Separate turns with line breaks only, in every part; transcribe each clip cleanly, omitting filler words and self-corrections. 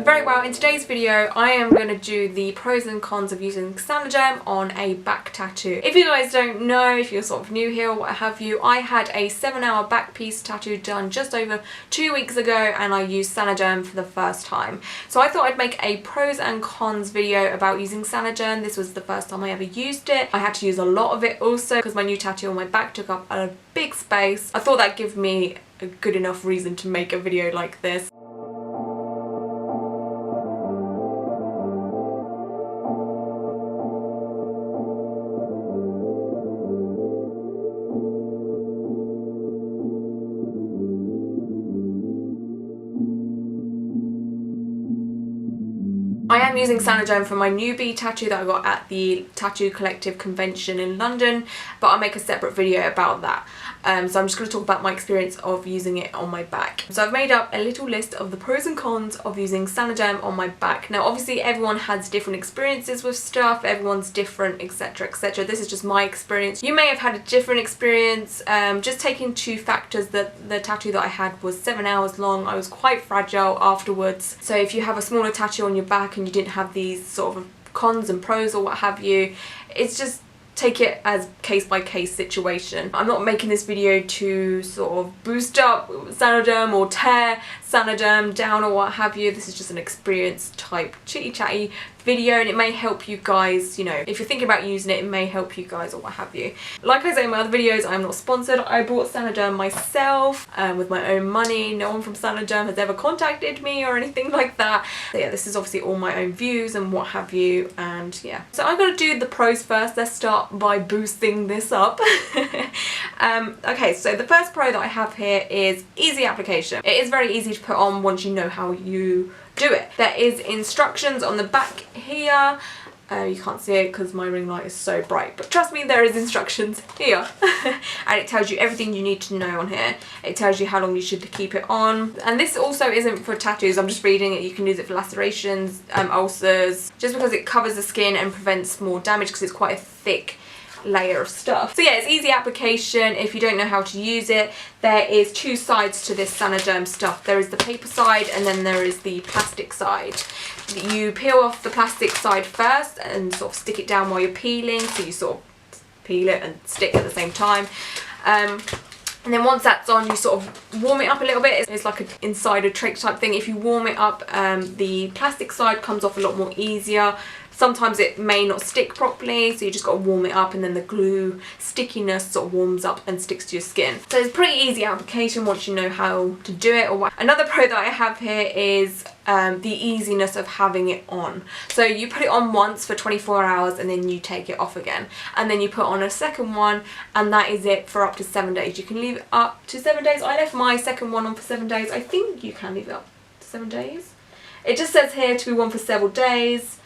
Very well. In today's video I am going to do the pros and cons of using Saniderm on a back tattoo. If you guys don't know, if you're sort of new here or what have you, I had a 7-hour back piece tattoo done just over 2 weeks ago and I used Saniderm for the first time. So I thought I'd make a pros and cons video about using Saniderm. This was the first time I ever used it. I had to use a lot of it also because my new tattoo on my back took up a big space. I thought that'd give me a good enough reason to make a video like this. I am using Saniderm for my newbie tattoo that I got at the Tattoo Collective convention in London, but I'll make a separate video about that. So I'm just going to talk about my experience of using it on my back. So I've made up a little list of the pros and cons of using Saniderm on my back. Now obviously everyone has different experiences with stuff, everyone's different, etc, etc. This is just my experience. You may have had a different experience. Just take into factors that the tattoo that I had was 7 hours long. I was quite fragile afterwards. So if you have a smaller tattoo on your back and you didn't have these sort of cons and pros or what have you, it's just take it as case by case situation. I'm not making this video to sort of boost up Saniderm or tear Saniderm down or what have you. This is just an experience type chitty chatty video and it may help you guys, you know, if you're thinking about using it, it may help you guys or what have you. Like I say in my other videos, I'm not sponsored. I bought Saniderm myself with my own money. No one from Saniderm has ever contacted me or anything like that. So yeah, this is obviously all my own views and what have you, and yeah. So I'm going to do the pros first. Let's start by boosting this up. Okay, so the first pro that I have here is easy application. It is very easy to put on once you know how you do it. There is instructions on the back here. You can't see it because my ring light is so bright, but trust me, there is instructions here. And it tells you everything you need to know on here. It tells you how long you should keep it on. And this also isn't for tattoos, I'm just reading it. You can use it for lacerations, ulcers, just because it covers the skin and prevents more damage because it's quite a thick layer of stuff. So yeah, it's easy application. If you don't know how to use it, there is two sides to this Saniderm stuff. There is the paper side and then there is the plastic side. You peel off the plastic side first and sort of stick it down while you're peeling, so you sort of peel it and stick at the same time. And then once that's on, you sort of warm it up a little bit. It's like an insider trick type thing. If you warm it up, the plastic side comes off a lot more easier. Sometimes it may not stick properly, so you just got to warm it up and then the glue stickiness sort of warms up and sticks to your skin. So it's a pretty easy application once you know how to do it. Another pro that I have here is the easiness of having it on. So you put it on once for 24 hours and then you take it off again. And then you put on a second one and that is it for up to 7 days. You can leave it up to 7 days. I left my second one on for 7 days. I think you can leave it up to 7 days. It just says here to be worn for several days.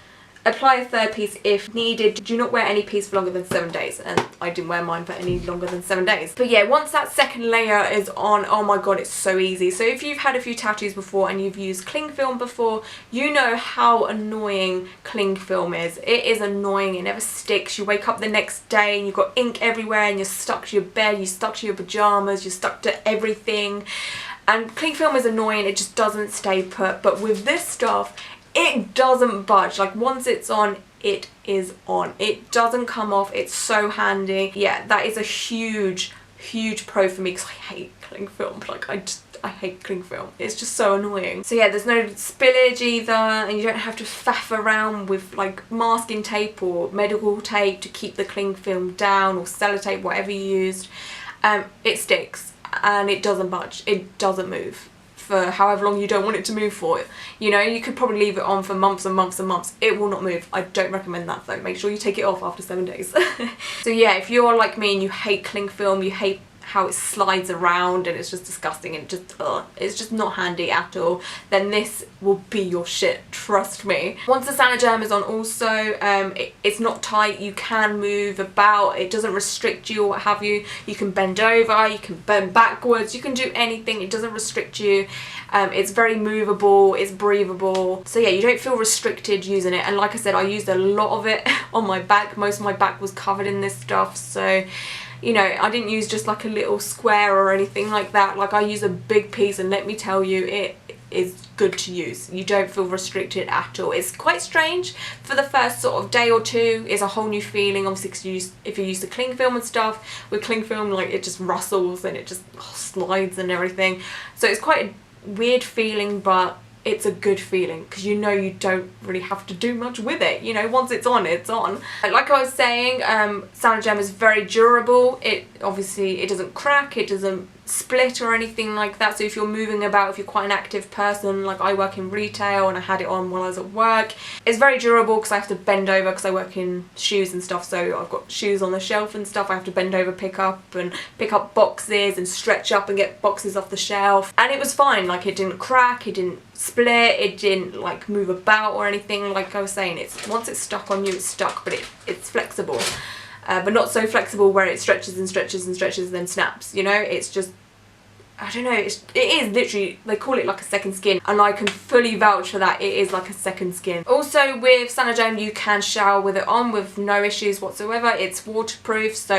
Apply a third piece if needed. Do not wear any piece for longer than 7 days, and I didn't wear mine for any longer than 7 days. But yeah, once that second layer is on, oh my god, it's so easy. So if you've had a few tattoos before and you've used cling film before, you know how annoying cling film is. It is annoying, it never sticks. You wake up the next day and you've got ink everywhere and you're stuck to your bed, you're stuck to your pajamas, you're stuck to everything. And cling film is annoying, it just doesn't stay put. But with this stuff, it doesn't budge. Like once it's on, it is on. It doesn't come off. It's so handy. Yeah, that is a huge pro for me because I hate cling film. Like I hate cling film. It's just so annoying. So yeah, there's no spillage either, and you don't have to faff around with like masking tape or medical tape to keep the cling film down, or sellotape, whatever you used. It sticks and it doesn't budge. It doesn't move for however long you don't want it to move for. You know, you could probably leave it on for months and months and months. It will not move. I don't recommend that though. Make sure you take it off after 7 days. So yeah, if you're like me and you hate cling film, you hate how it slides around and it's just disgusting and just it's just not handy at all, then this will be your shit, trust me. Once the Saniderm is on also, it's not tight, you can move about, it doesn't restrict you or what have you. You can bend over, you can bend backwards, you can do anything, it doesn't restrict you. It's very movable, it's breathable, so yeah, you don't feel restricted using it. And like I said, I used a lot of it on my back. Most of my back was covered in this stuff, so you know, I didn't use just like a little square or anything like that. Like I used a big piece, and let me tell you, is good to use. You don't feel restricted at all. It's quite strange for the first sort of day or two. It's a whole new feeling, obviously, because if you're used to cling film and stuff, with cling film, like, it just rustles and it just slides and everything. So it's quite a weird feeling, but it's a good feeling because you know you don't really have to do much with it. You know, once it's on, it's on. Like I was saying, Saniderm is very durable. It obviously, it doesn't crack, it doesn't split or anything like that. So if you're moving about, if you're quite an active person, like I work in retail and I had it on while I was at work, it's very durable because I have to bend over because I work in shoes and stuff, so I've got shoes on the shelf and stuff. I have to bend over, pick up boxes and stretch up and get boxes off the shelf, and it was fine. Like, it didn't crack, it didn't split, it didn't like move about or anything. Like I was saying, it's once it's stuck on you, it's stuck, but it's flexible. But not so flexible where it stretches and stretches and stretches and then snaps, you know? It's just, I don't know, it is literally, they call it like a second skin, and I can fully vouch for that. It is like a second skin. Also with Saniderm, you can shower with it on with no issues whatsoever. It's waterproof, so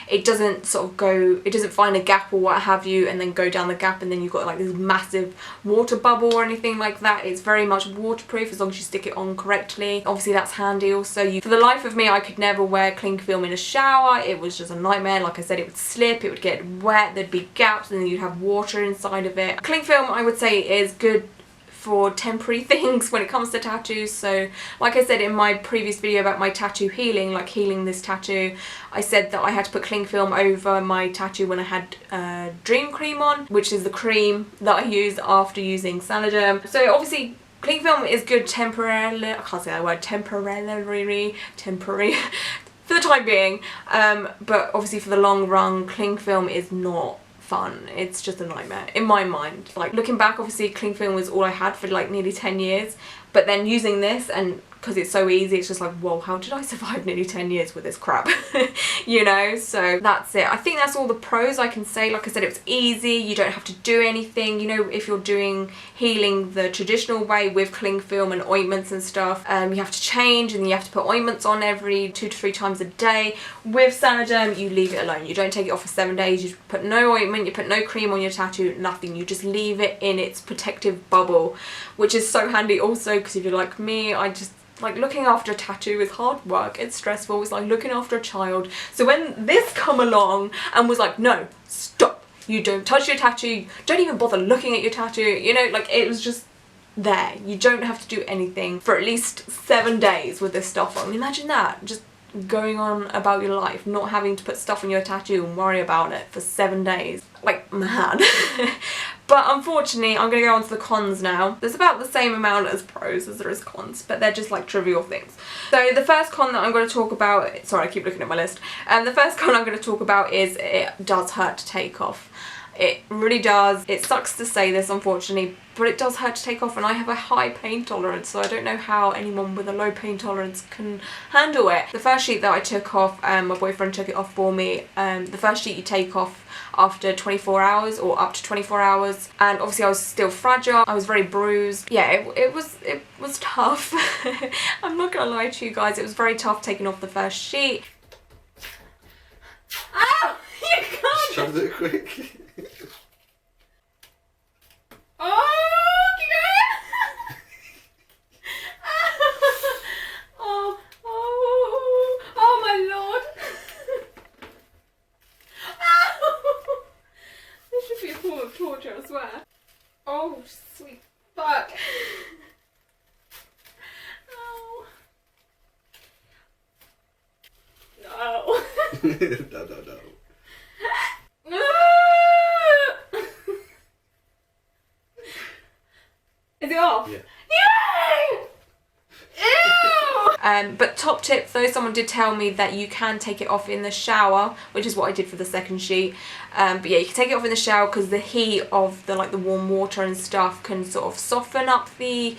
it doesn't sort of go, it doesn't find a gap or what have you and then go down the gap and then you've got like this massive water bubble or anything like that. It's very much waterproof as long as you stick it on correctly. Obviously that's handy also. For the life of me, I could never wear cling film in a shower. It was just a nightmare. Like I said, it would slip, it would get wet, there'd be gaps, and then you'd have water inside of it. Cling film, I would say, is good for temporary things when it comes to tattoos. So like I said in my previous video about my tattoo healing, like healing this tattoo, I said that I had to put cling film over my tattoo when I had Dream Cream on, which is the cream that I use after using Saniderm. So obviously cling film is good temporarily, I can't say that word, temporary for the time being, but obviously for the long run, cling film is not fun. It's just a nightmare in my mind. Like, looking back, obviously cling film was all I had for like nearly 10 years, but then using this, and because it's so easy, it's just like, whoa, how did I survive nearly 10 years with this crap? You know, so that's it. I think that's all the pros I can say. Like I said, it was easy, you don't have to do anything. You know, if you're doing healing the traditional way with cling film and ointments and stuff, you have to change and you have to put ointments on every 2 to 3 times a day. With Saniderm, you leave it alone. You don't take it off for 7 days, you put no ointment, you put no cream on your tattoo, nothing. You just leave it in its protective bubble, which is so handy also because if you're like me, I just, like, looking after a tattoo is hard work, it's stressful, it's like looking after a child. So when this come along and was like, no, stop, you don't touch your tattoo, don't even bother looking at your tattoo, you know, like, it was just there. You don't have to do anything for at least 7 days with this stuff on. Imagine that, just going on about your life, not having to put stuff on your tattoo and worry about it for 7 days. Like, man. But unfortunately, I'm going to go on to the cons now. There's about the same amount as pros as there is cons, but they're just like trivial things. So the first con that I'm going to talk about, sorry, I keep looking at my list. The first con I'm going to talk about is it does hurt to take off. It really does. It sucks to say this, unfortunately, but it does hurt to take off, and I have a high pain tolerance, so I don't know how anyone with a low pain tolerance can handle it. The first sheet that I took off, my boyfriend took it off for me. The first sheet you take off after 24 hours or up to 24 hours, and obviously I was still fragile, I was very bruised. Yeah, it was tough. I'm not gonna lie to you guys, it was very tough taking off the first sheet. Ah! You can't!
Try to do it quick.
Oh, oh my lord. This should be a form of torture, I swear. Oh, sweet fuck. Oh. No.
No.
Is it off?
Yeah.
Yay! Ew! But top tip though, someone did tell me that you can take it off in the shower, which is what I did for the second sheet. But yeah, you can take it off in the shower because the heat of the warm water and stuff can sort of soften up the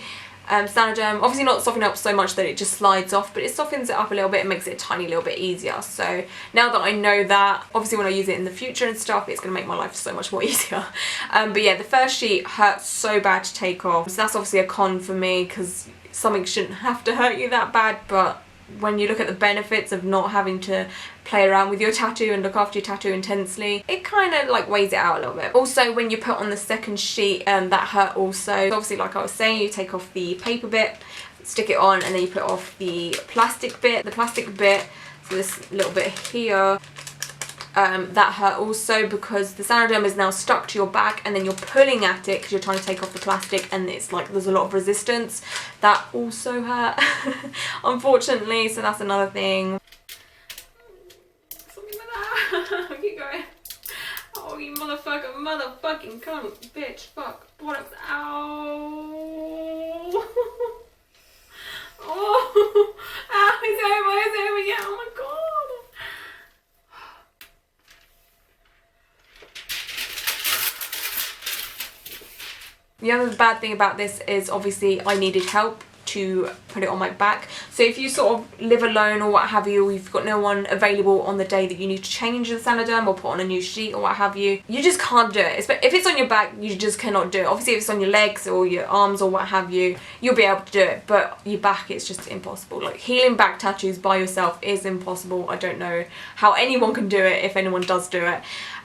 Saniderm. Obviously not soften up so much that it just slides off, but it softens it up a little bit and makes it a tiny little bit easier. So now that I know that, obviously when I use it in the future and stuff, it's going to make my life so much more easier. But yeah, the first sheet hurts so bad to take off. So that's obviously a con for me because something shouldn't have to hurt you that bad, but when you look at the benefits of not having to play around with your tattoo and look after your tattoo intensely, it kind of like weighs it out a little bit. Also, when you put on the second sheet, that hurt also. Obviously, like I was saying, you take off the paper bit, stick it on, and then you put off the plastic bit. The plastic bit, so this little bit here, that hurt also because the Saniderm is now stuck to your back, and then you're pulling at it because you're trying to take off the plastic, and it's like there's a lot of resistance. That also hurt, unfortunately, so that's another thing. Something like that. Keep going. Oh, you motherfucking cunt, bitch, fuck, bollocks, ow. Oh, ow, it's over, yeah, oh my god. The other bad thing about this is obviously I needed help to put it on my back. So if you sort of live alone or what have you, or you've got no one available on the day that you need to change the Saniderm or put on a new sheet or what have you, you just can't do it. If it's on your back, you just cannot do it. Obviously if it's on your legs or your arms or what have you, you'll be able to do it, but your back, it's just impossible. Like, healing back tattoos by yourself is impossible. I don't know how anyone can do it, if anyone does do it.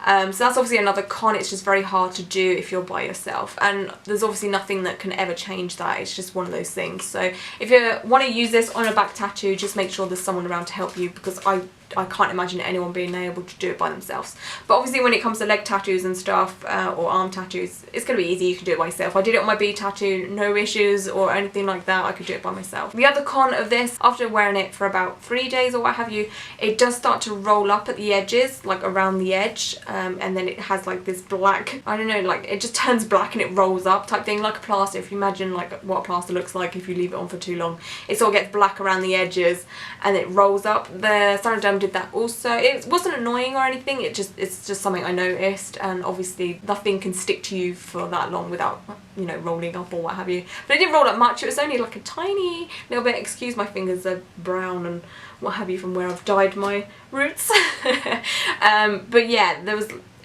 So that's obviously another con. It's just very hard to do if you're by yourself, and there's obviously nothing that can ever change that. It's just one of those things. So if you want to use this on a back tattoo, just make sure there's someone around to help you, because I can't imagine anyone being able to do it by themselves. But obviously when it comes to leg tattoos and stuff, or arm tattoos, it's going to be easy. You can do it by yourself. I did it on my B tattoo, no issues or anything like that. I could do it by myself. The other con of this, after wearing it for about 3 days or what have you, it does start to roll up at the edges, like around the edge, and then it has like this black, I don't know, like it just turns black and it rolls up type thing, like a plaster. If you imagine like what a plaster looks like if you leave it on for too long, it sort of gets black around the edges and it rolls up. The Saniderm did that also. It wasn't annoying or anything, it's just something I noticed, and obviously nothing can stick to you for that long without, you know, rolling up or what have you. But it didn't roll up much, it was only like a tiny little bit. Excuse my fingers, they're brown and what have you from where I've dyed my roots. But yeah,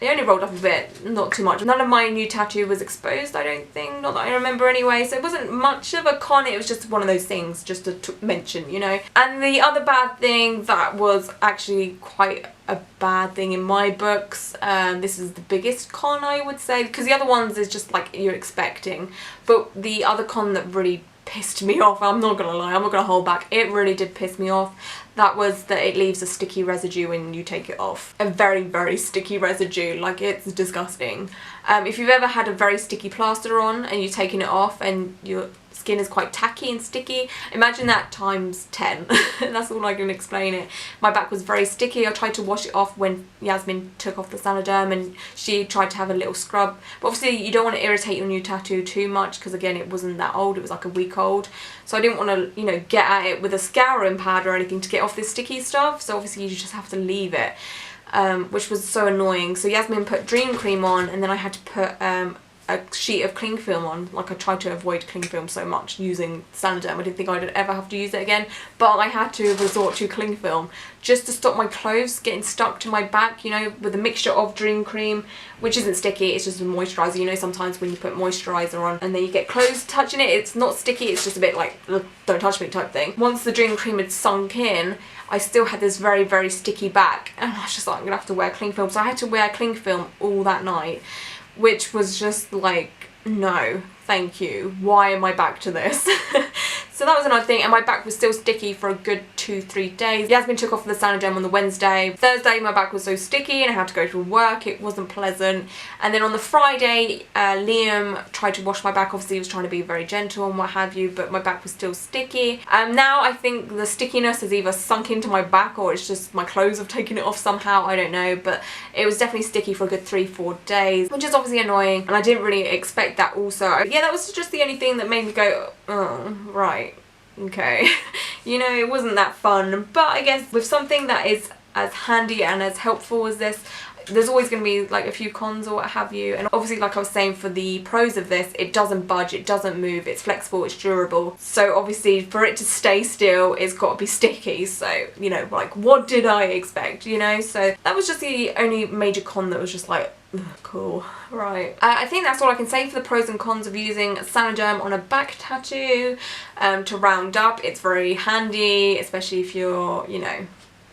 it only rolled up a bit, not too much. None of my new tattoo was exposed, I don't think, not that I remember anyway, so it wasn't much of a con. It was just one of those things just to mention, you know. And the other bad thing that was actually quite a bad thing in my books, this is the biggest con I would say, because the other ones is just like you're expecting, but the other con that really pissed me off, I'm not gonna lie, I'm not gonna hold back, it really did piss me off, that was that it leaves a sticky residue when you take it off. A very, very sticky residue, like it's disgusting. If you've ever had a very sticky plaster on and you've taken it off and your skin is quite tacky and sticky, imagine that times 10. That's all I can explain it. My back was very sticky. I tried to wash it off when Yasmin took off the Saniderm and she tried to have a little scrub, but obviously you don't want to irritate your new tattoo too much, because again it wasn't that old, it was like a week old, so I didn't want to, you know, get at it with a scouring pad or anything to get off this sticky stuff, so obviously you just have to leave it, which was so annoying. So Yasmin put Dream Cream on, and then I had to put a sheet of cling film on. Like, I tried to avoid cling film so much using Saniderm. I didn't think I'd ever have to use it again, but I had to resort to cling film just to stop my clothes getting stuck to my back, you know, with a mixture of Dream Cream, which isn't sticky, it's just a moisturiser. You know, sometimes when you put moisturiser on and then you get clothes touching it, it's not sticky, it's just a bit like, don't touch me type thing. Once the Dream Cream had sunk in, I still had this very, very sticky back, and I was just like, I'm gonna have to wear cling film. So I had to wear cling film all that night, which was just like, no, thank you. Why am I back to this? So that was another thing, and my back was still sticky for a good 2-3 days. Yasmin took off the Saniderm on the Wednesday. Thursday my back was so sticky and I had to go to work, it wasn't pleasant. And then on the Friday, Liam tried to wash my back. Obviously he was trying to be very gentle and what have you, but my back was still sticky. Now I think the stickiness has either sunk into my back or it's just my clothes have taken it off somehow, I don't know, but it was definitely sticky for a good 3-4 days, which is obviously annoying, and I didn't really expect that also. Yeah, that was just the only thing that made me go, oh, right. Okay, you know, it wasn't that fun, but I guess with something that is as handy and as helpful as this, there's always going to be like a few cons or what have you. And obviously, like I was saying, for the pros of this, it doesn't budge, it doesn't move, it's flexible, it's durable. So obviously for it to stay still, it's got to be sticky. So, you know, like what did I expect, you know? So that was just the only major con that was just like, ugh, cool, right. I think that's all I can say for the pros and cons of using Saniderm on a back tattoo. To round up, it's very handy, especially if you're, you know,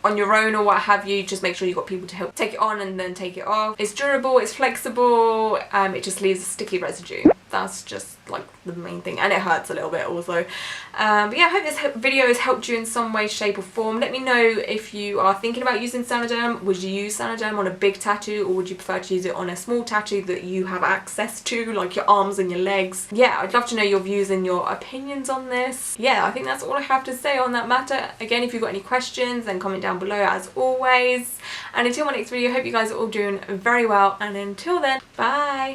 on your own or what have you. Just make sure you've got people to help take it on and then take it off. It's durable, it's flexible, it just leaves a sticky residue. That's just like the main thing, and it hurts a little bit also. But yeah, I hope this video has helped you in some way, shape or form. Let me know if you are thinking about using Saniderm. Would you use Saniderm on a big tattoo, or would you prefer to use it on a small tattoo that you have access to, like your arms and your legs? Yeah, I'd love to know your views and your opinions on this. Yeah, I think that's all I have to say on that matter. Again, if you've got any questions, then comment down below as always. And until my next video, I hope you guys are all doing very well, and until then, bye!